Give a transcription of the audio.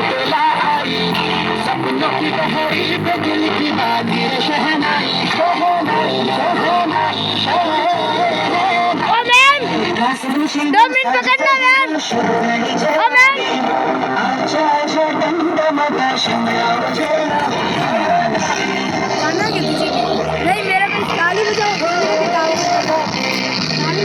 बेला आई सपनों की बहारी पे दिल की बागी शहनाई शहनाई शहनाई दो मिनट पकड़ना मैम। ओ मैम गाना के पीछे नहीं मेरा बस ताली बजाओ मेरे भी ताली बजाओ